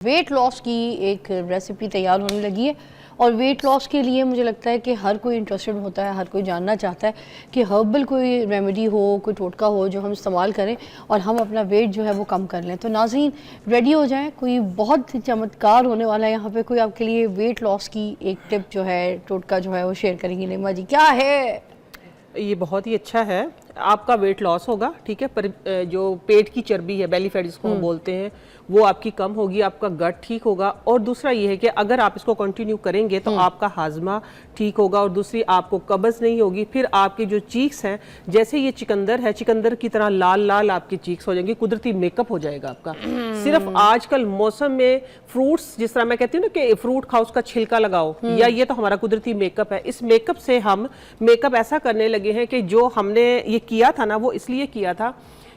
Weight loss की एक recipe तैयार होने लगी है और वेट लॉस के लिए मुझे लगता है कि हर कोई इंटरेस्टेड होता है, हर कोई जानना चाहता है कि हर्बल कोई रेमेडी हो, कोई टोटका हो जो हम इस्तेमाल करें और हम अपना वेट जो है वो कम कर लें। तो नाज़रीन रेडी हो जाएं, कोई बहुत चमत्कार होने वाला है यहाँ पे। कोई आपके लिए वेट लॉस की एक टिप जो है, टोटका जो है वो शेयर करेंगी। नीमा जी, क्या है ये? बहुत ही अच्छा है, आपका वेट लॉस होगा, ठीक है। पर जो पेट की चर्बी है, बेली फैट जिसको हम बोलते हैं, वो आपकी कम होगी, आपका गट ठीक होगा। और दूसरा ये है कि अगर आप इसको कंटिन्यू करेंगे तो आपका हाजमा ठीक होगा और दूसरी आपको कब्ज नहीं होगी। फिर आपकी जो चीक्स हैं, जैसे ये चिकंदर है, चिकंदर की तरह लाल लाल आपकी चीक्स हो जाएंगी, कुदरती मेकअप हो जाएगा आपका। सिर्फ आजकल मौसम में फ्रूट्स, जिस तरह मैं कहती हूँ ना कि फ्रूट खाओ उसका छिलका लगाओ, या ये तो हमारा कुदरती मेकअप है। इस मेकअप से हम मेकअप ऐसा करने लगे हैं कि जो हमने ये किया था ना, वो इसलिए किया था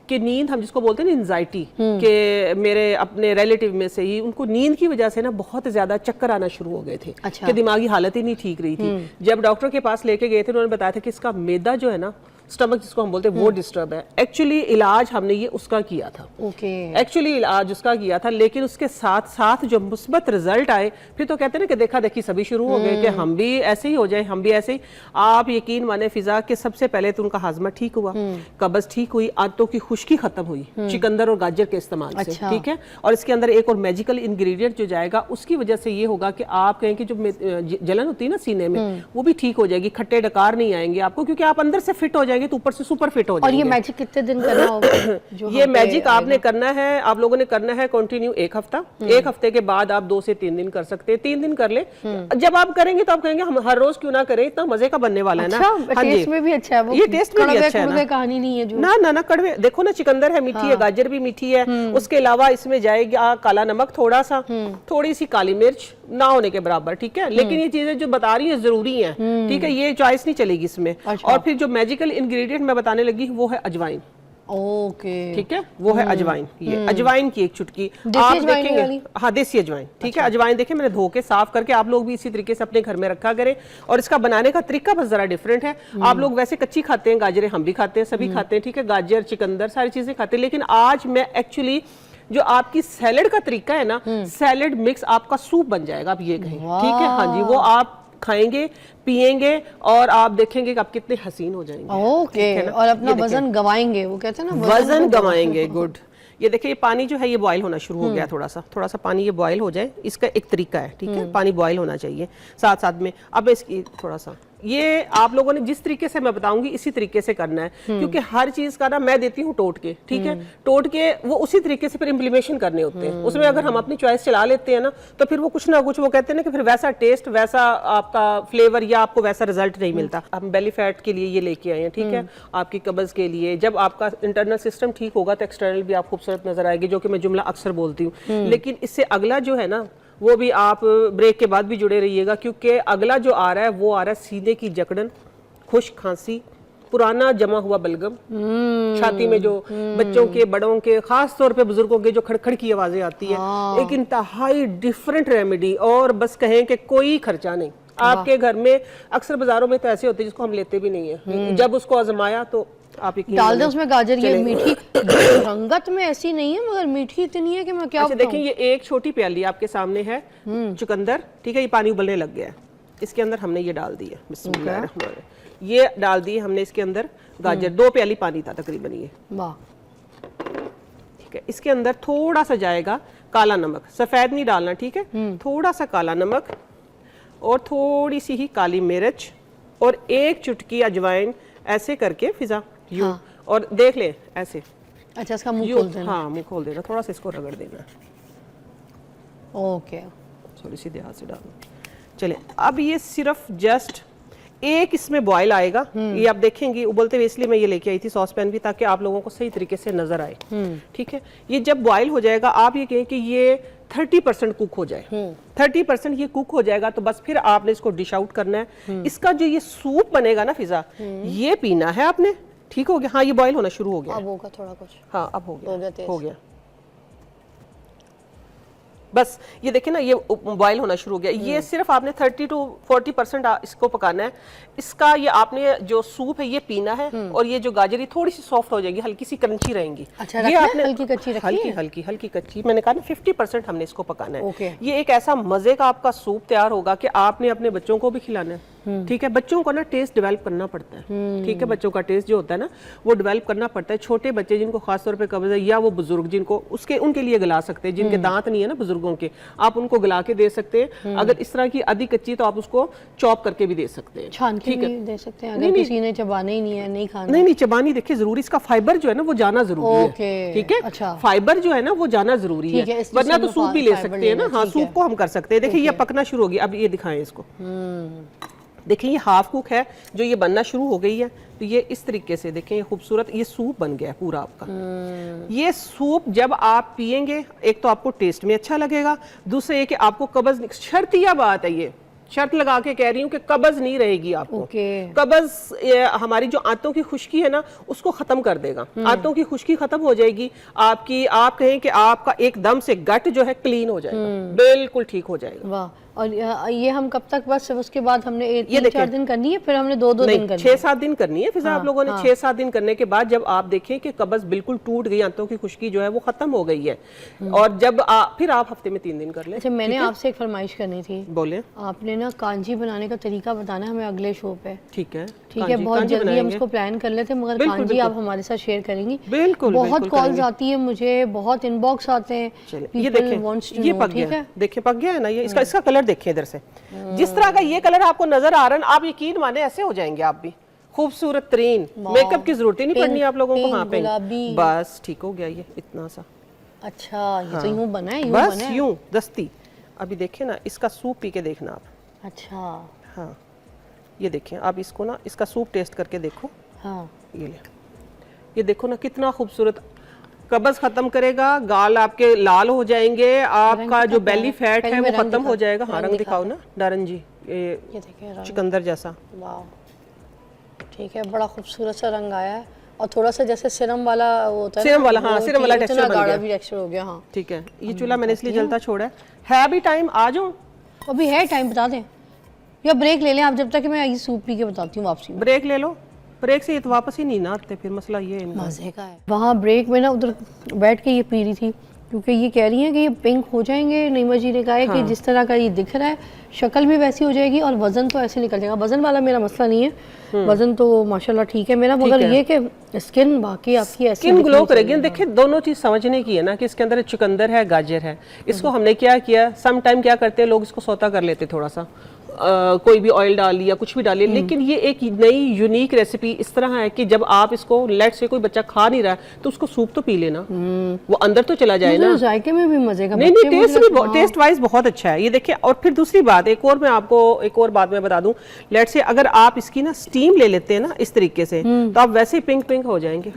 कि नींद, हम जिसको बोलते हैं ना एंजाइटी, कि मेरे अपने रिलेटिव में से ही उनको नींद की वजह से ना बहुत ज्यादा चक्कर आना शुरू हो गए थे। अच्छा। कि दिमागी हालत ही नहीं ठीक रही थी। जब डॉक्टर के पास लेके गए थे, उन्होंने बताया था कि इसका मैदा जो है ना, स्टमक जिसको हम बोलते हैं, वो डिस्टर्ब है। एक्चुअली इलाज हमने ये उसका किया था, एक्चुअली इलाज उसका किया था, लेकिन उसके साथ साथ जो मुस्बत रिजल्ट आए, फिर तो कहते हैं ना कि देखा देखी सभी शुरू हो गए कि हम भी ऐसे ही हो जाए, हम भी ऐसे ही। आप यकीन माने फिजा कि सबसे पहले तो उनका हाजमा ठीक हुआ, कब्ज ठीक हुई, आंतों की खुश्की खत्म हुई चिकंदर और गाजर के इस्तेमाल से, ठीक है। और इसके अंदर एक और मैजिकल इंग्रेडिएंट जो जाएगा, उसकी वजह से ये होगा कि आप कहें कि जो जलन होती है ना सीने में, वो भी ठीक हो जाएगी, खट्टे डकार नहीं आएंगे आपको, क्योंकि आप अंदर से फिट हो जाएंगे तो ऊपर से सुपर फिट हो जाएंगे। और ये मैजिक कितने दिन करना होगा? जो ये मैजिक आपने करना है, आप लोगों ने करना है कंटिन्यू 1 हफ्ता। 1 हफ्ते के बाद आप 2 से 3 दिन कर सकते हैं। 3 दिन कर ले। जब आप करेंगे तो आप कहेंगे हम हर रोज क्यों ना करें, इतना मजे का बनने वाला है ना। हाँ, टेस्ट में भी अच्छा है वो, ये टेस्ट में भी अच्छा है ना। कहानी नहीं है जो ना कड़वे। देखो ना, चिकंदर है मीठी है, गाजर भी मीठी है, उसके अलावा इसमें जाएगा काला नमक थोड़ा सा, थोड़ी सी काली मिर्च, ना होने के बराबर, ठीक है। लेकिन ये चीजें जो बता रही है जरूरी है, ठीक है, ये चॉइस नहीं चलेगी इसमें। और फिर जो मैजिकल इंग्रेडिएंट मैं बताने लगी वो है अजवाइन। ओके, ठीक है, वो है अजवाइन। ये अजवाइन की एक चुटकी आप देखेंगे, हाँ देसी अजवाइन, ठीक है। अजवाइन देखें मैंने धो के साफ करके, आप लोग भी इसी तरीके से अपने घर में रखा करें। और इसका बनाने का तरीका बस जरा डिफरेंट है। आप लोग वैसे कच्ची खाते हैं, गाजरें हम भी खाते हैं, सभी खाते हैं, ठीक है, गाजर चिकंदर सारी चीजें खाते हैं। लेकिन आज मैं एक्चुअली जो आपकी सैलेड का तरीका है ना, सैलेड मिक्स आपका सूप बन जाएगा, आप ये कहें, ठीक है। हाँ जी, वो आप खाएंगे पिएंगे और आप देखेंगे कि आप कितने हसीन हो जाएंगे। ओके, और अपना वजन गवाएंगे, वो कहते हैं ना वजन गवाएंगे। गुड। ये देखिए, ये पानी जो है ये बॉईल होना शुरू हो गया, थोड़ा सा पानी ये बॉईल हो जाए, इसका एक तरीका है, ठीक है। पानी बॉईल होना चाहिए साथ साथ में। अब इसकी थोड़ा सा, ये आप लोगों ने जिस तरीके से मैं बताऊंगी इसी तरीके से करना है, क्योंकि हर चीज का ना मैं देती हूँ टोट के, ठीक है। टोट के वो उसी तरीके से फिर इम्प्लीमेशन करने होते हैं। उसमें अगर हम अपनी चॉइस चला लेते हैं ना, तो फिर वो कुछ ना कुछ, वो कहते हैं ना कि फिर वैसा टेस्ट, वैसा आपका फ्लेवर या आपको वैसा रिजल्ट नहीं मिलता। हम बेली फैट के लिए ये लेके आए हैं, ठीक है, आपकी कब्ज के लिए। जब आपका इंटरनल सिस्टम ठीक होगा तो एक्सटर्नल भी आप खूबसूरत नजर आएगी, जो कि मैं जुमला अक्सर बोलती हूँ। लेकिन इससे अगला जो है ना, वो भी आप ब्रेक के बाद भी जुड़े रहिएगा, क्योंकि अगला जो आ रहा है वो आ रहा है सीने की जकड़न, खुश्क खांसी, पुराना जमा हुआ बलगम, छाती में जो बच्चों के, बड़ों के, खास तौर पे बुजुर्गों के जो खड़खड़ की आवाजें आती है। एक इंतहाई डिफरेंट रेमेडी, और बस कहें कि कोई खर्चा नहीं आपके घर में। अक्सर बाजारों में तो ऐसे होते हैं जिसको हम लेते भी नहीं है, जब उसको आजमाया तो आप डाल दें उसमें गाजर। ये मीठी रंगत में ऐसी नहीं है, मगर मीठी इतनी है कि मैं क्या। अच्छा देखिए, ये एक छोटी प्याली आपके सामने है चुकंदर, ठीक है। ये पानी उबलने लग गया है, इसके अंदर हमने ये डाल दिया, बिस्मिल्लाह, ये डाल दिए हमने इसके अंदर गाजर। 2 प्याली पानी था तकरीबन ये, वाह, ठीक है। इसके अंदर थोड़ा सा जाएगा काला नमक, सफेद नहीं डालना, ठीक है। थोड़ा सा काला नमक और थोड़ी सी ही काली मिर्च और 1 चुटकी अजवाइन, ऐसे करके फिजा यूं। और देख ले ऐसे। अच्छा, इसका मुंह खोल देना। हाँ, मुंह खोल देना, थोड़ा सा इसको रगड़ देना। ओके, थोड़ी सी ध्यान से डालना। चले, अब ये सिर्फ जस्ट एक इसमें बॉयल आएगा, ये आप देखेंगे उबलते हुए, इसलिए मैं ये लेके आई थी सॉस पैन भी, ताकि आप लोगों को सही तरीके से नजर आए, ठीक है। ये जब बॉयल हो जाएगा, आप ये कहें कि ये 30% कुक हो जाए, 30% ये कुक हो जाएगा, तो बस फिर आपने इसको डिश आउट करना है। इसका जो ये सूप बनेगा ना फिजा, ये पीना है आपने, ठीक हो गया। हाँ, ये बॉयल होना शुरू हो गया, अब होगा थोड़ा कुछ। हाँ अब हो गया, हो गया। बस ये देखिए ना, ये बॉयल होना शुरू हो गया। ये सिर्फ आपने 30 to 40% इसको पकाना है। इसका ये आपने जो सूप है ये पीना है, और ये जो गाजर ये थोड़ी सी सॉफ्ट हो जाएगी, हल्की सी क्रंची रहेंगी। अच्छा, ये आपने हल्की कच्ची रखी है? हल्की कच्ची, मैंने कहा ना 50% हमने इसको पकाना है। ओके। ये एक ऐसा मजे का आपका सूप तैयार होगा कि आपने अपने बच्चों को भी खिलाना है। ठीक है, बच्चों को ना टेस्ट डेवलप करना पड़ता है। ठीक है, बच्चों का टेस्ट जो होता है ना वो डेवलप करना पड़ता है। छोटे बच्चे जिनको खासतौर पे कब्ज है, या वो बुजुर्ग जिनको उनके लिए गला सकते हैं, जिनके दांत नहीं है ना बुजुर्गों के, आप उनको गला के दे सकते हैं। अगर इस तरह की आधी कच्ची तो आप उसको चॉप करके भी दे सकते हैं, छान के भी दे सकते हैं, अगर किसी ने चबाना ही नहीं है, नहीं खाना। नहीं चबानी देखिए जरूरी, इसका फाइबर जो है ना वो जाना जरूरी है। ठीक है, अच्छा, फाइबर जो है ना वो जाना जरूरी है, वरना तो सूप भी ले सकते हैं ना। हाँ, सूप को हम कर सकते हैं। देखिए ये पकना शुरू हो गया, अब ये दिखाएं इसको। देखिए ये हाफ कुक है, जो ये बनना शुरू हो गई है। तो ये इस तरीके से देखें, ये खूबसूरत ये सूप बन गया है पूरा आपका। ये सूप जब आप पियेंगे, एक तो आपको टेस्ट में अच्छा लगेगा, दूसरा ये कि आपको कब्ज, शर्तिया बात है, ये शर्त लगा के कह रही हूँ कि कब्ज नहीं रहेगी आपको। कब्ज हमारी जो आंतों की खुश्की है ना उसको खत्म कर देगा। आंतों की खुश्की खत्म हो जाएगी आपकी, आप कहें कि आपका एकदम से गट जो है क्लीन हो जाएगा, बिल्कुल ठीक हो जाएगा। वाह। और ये हम कब तक, बस उसके बाद हमने 3-4 दिन करनी है, फिर हमने 2-2 दिन करनी है? 6-7 दिन करनी है। फिर आप लोगों ने 6-7 दिन करने के बाद जब आप देखें कि कब्ज बिल्कुल टूट गई, आंतों की खुश्की जो है वो खत्म हो गई है, और जब फिर आप हफ्ते में 3 दिन कर लें। अच्छा, मैंने आपसे एक फरमाइश करनी थी। बोले। आपने ना कांजी बनाने का तरीका बताना हमें अगले शो पे। ठीक है, बहुत जल्दी हम इसको प्लान कर लेते हैं, मगर कांजी आप हमारे साथ शेयर करेंगी। बिल्कुल, बहुत कॉल्स आती है मुझे, बहुत इनबॉक्स आते हैं। ये देखें, ये पक गया, देखिए पक गया है ना ये। इसका कलर देखिए इधर से, जिस तरह का ये कलर आपको नजर आ रहा है, आप यकीन माने ऐसे हो जाएंगे आप भी खूबसूरत तरीन। मेकअप की जरूरत ही नहीं पड़नी आप लोगों को। हाँ, पे बस ठीक हो गया ये इतना सा। अच्छा, ये तो यूं बना है, बस यूं दस्ती। अभी देखें ना, इसका सूप पी के देखना आप। अच्छा, हाँ, ये देखें आप इसको ना, इसका सूप टेस्ट करके देखो। हाँ, ये देखो ना कितना खूबसूरत, कब्ज खत्म करेगा, गाल आपके लाल हो जाएंगे, आपका जो बेली फैट है वो खत्म हो जाएगा। हाँ, रंग दिखाओ ना डारन जी, ये देखिए चुकंदर जैसा। वाह, ठीक है, बड़ा खूबसूरत सा रंग आया है, और थोड़ा सा जैसे सिरम वाला होता है, सिरम वाला, हाँ सिरम वाला टेक्सचर बन गया, भी टेक्सचर हो गया। हाँ ठीक है, ये चूल्हा मैंने इसलिए जलता छोड़ा है भी टाइम। आ जाओ, अभी है टाइम, बता दें या ब्रेक ले लें आप, जब तक मैं ये सूप पी के बताती हूँ वापसी। ब्रेक ले लो, ब्रेक से ये तो वापस ही नहीं ना आते, फिर मसला ये है। मजे का है। वहाँ ब्रेक में ना उधर बैठ के ये पी रही थी, क्योंकि ये कह रही है कि ये पिंक हो जाएंगे। नईमा जी ने कहा है कि जिस तरह का ये दिख रहा है, शक्ल भी वैसी हो जाएगी, और वजन तो ऐसे निकल जाएगा। वजन वाला मेरा मसला नहीं है, वजन तो माशाल्लाह ठीक है मेरा, मगर ये कि स्किन बाकी आपकी ऐसी स्किन ग्लो करेगी। देखिए दोनों चीज समझने की है ना, कि इसके अंदर चुकंदर है, गाजर है। इसको हमने क्या किया, सम टाइम क्या करते हैं लोग, इसको सौता कर लेते थोड़ा सा, कोई भी ऑयल डाल लिया, कुछ भी डालिए, लेकिन ये एक नई यूनिक रेसिपी इस तरह है कि जब आप इसको, लेट से कोई बच्चा खा नहीं रहा तो उसको सूप तो पी लेना, वो अंदर तो चला जाए ना, जायके में भी मजे का। नहीं, टेस्ट वाइज बहुत अच्छा है ये। देखिए, और फिर दूसरी बात, एक और मैं आपको एक और बात मैं बता दूं, लेट से अगर आप इसकी ना स्टीम ले लेते हैं ना इस तरीके से, तो आप वैसे ही पिंक हो जाएंगे।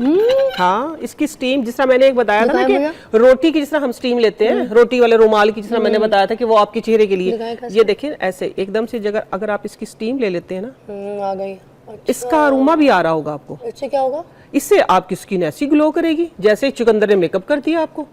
हाँ, इसकी स्टीम जिस तरह मैंने एक बताया था ना कि रोटी की जिस तरह हम स्टीम लेते हैं, रोटी वाले रुमाल की जिस तरह मैंने बताया था कि वो आपके चेहरे के लिए, ये देखिए ऐसे एकदम से अगर आप इसकी स्टीम ले लेते हैं ना, आ गई। अच्छा। इसका अरोमा भी आ रहा होगा आपको। इससे क्या होगा? इससे आपकी स्किन ऐसी ग्लो करेगी जैसे चुकंदर ने मेकअप कर दिया आपको।